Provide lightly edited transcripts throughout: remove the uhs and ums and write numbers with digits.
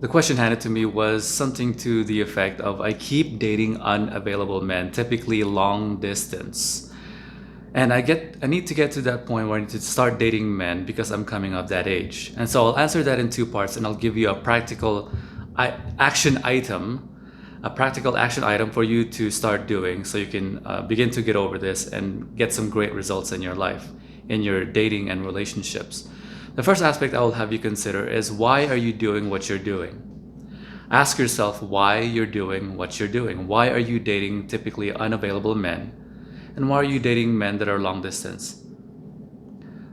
The question handed to me was something to the effect of, I keep dating unavailable men, typically long distance. And I need to get to that point where I need to start dating men because I'm coming of that age. And so I'll answer that in two parts, and I'll give you a practical action item, for you to start doing so you can begin to get over this and get some great results in your life, in your dating and relationships. The first aspect I will have you consider is, why are you doing what you're doing? Ask yourself why you're doing what you're doing. Why are you dating typically unavailable men? And why are you dating men that are long distance?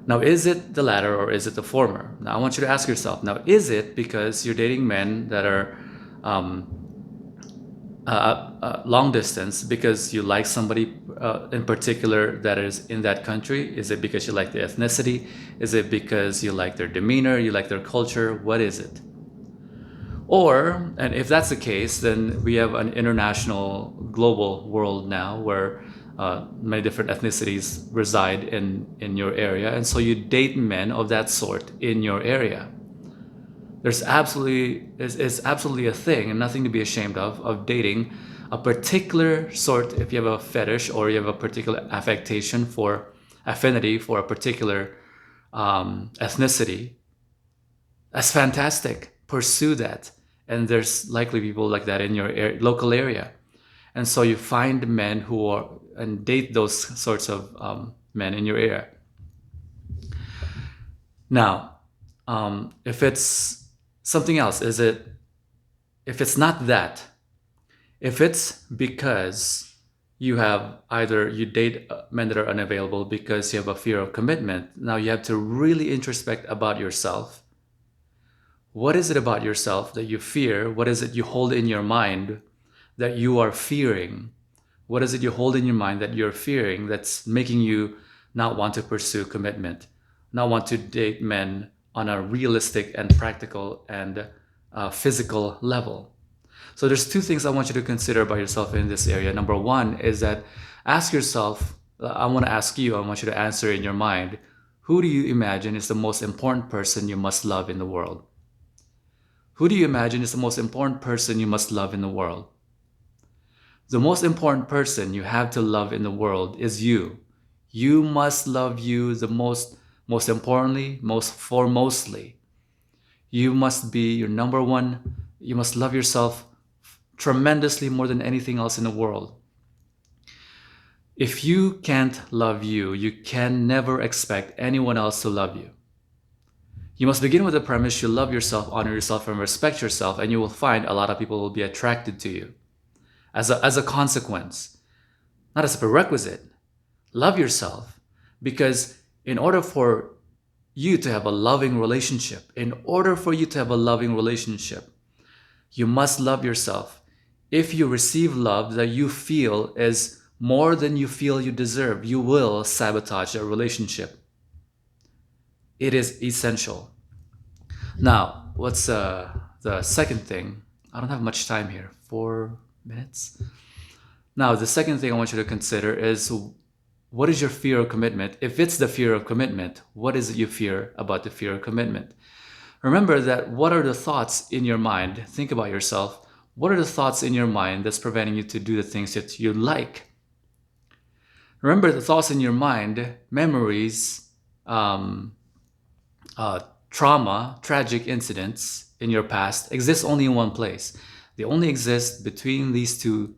Now, is it the latter or is it the former? Now, I want you to ask yourself, now, is it because you're dating men that are long distance because you like somebody in particular that is in that country? Is it because you like the ethnicity? Is it because you like their demeanor, you like their culture? What is it? Or, and if that's the case, then we have an international, global world now where many different ethnicities reside in your area, and so you date men of that sort in your area. It's absolutely a thing, and nothing to be ashamed of dating a particular sort. If you have a fetish or you have a particular affinity for a particular ethnicity, that's fantastic. Pursue that. And there's likely people like that in your local area. And so you find men and date those sorts of men in your area. Now, if it's something else, if it's not that, if it's because you date men that are unavailable because you have a fear of commitment, now you have to really introspect about yourself. What is it about yourself that you fear? What is it you hold in your mind that you are fearing? What is it you hold in your mind that you're fearing that's making you not want to pursue commitment, not want to date men on a realistic and practical and physical level? So there's two things I want you to consider about yourself in this area. Number one is that ask yourself, I want you to answer in your mind, who do you imagine is the most important person you must love in the world? Who do you imagine is the most important person you must love in the world? The most important person you have to love in the world is you. You must love you the most importantly, most foremostly. You must be your number one. You must love yourself tremendously more than anything else in the world. If you can't love you, you can never expect anyone else to love you. You must begin with the premise you love yourself, honor yourself, and respect yourself, and you will find a lot of people will be attracted to you. As a consequence, not as a prerequisite. Love yourself, because in order for you to have a loving relationship, you must love yourself. If you receive love that you feel is more than you feel you deserve, you will sabotage that relationship. It is essential. Now, what's the second thing? I don't have much time here. 4 minutes. Now, the second thing I want you to consider is, what is your fear of commitment? If it's the fear of commitment, what is it you fear about the fear of commitment? Remember that what are the thoughts in your mind? Think about yourself. What are the thoughts in your mind that's preventing you to do the things that you like? Remember, the thoughts in your mind, memories, trauma, tragic incidents in your past exist only in one place. They only exist between these two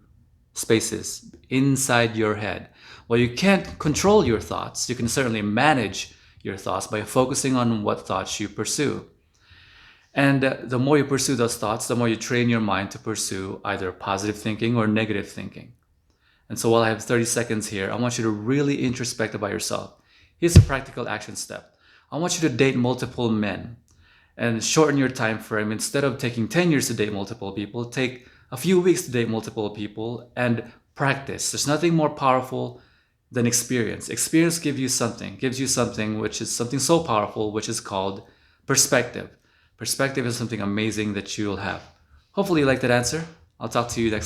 spaces, inside your head. Well, you can't control your thoughts. You can certainly manage your thoughts by focusing on what thoughts you pursue. And the more you pursue those thoughts, the more you train your mind to pursue either positive thinking or negative thinking. And so while I have 30 seconds here, I want you to really introspect about yourself. Here's a practical action step. I want you to date multiple men and shorten your time frame. Instead of taking 10 years to date multiple people, take a few weeks to date multiple people and practice. There's nothing more powerful than experience. Experience gives you something which is something so powerful, which is called perspective. Perspective is something amazing that you'll have. Hopefully you like that answer. I'll talk to you next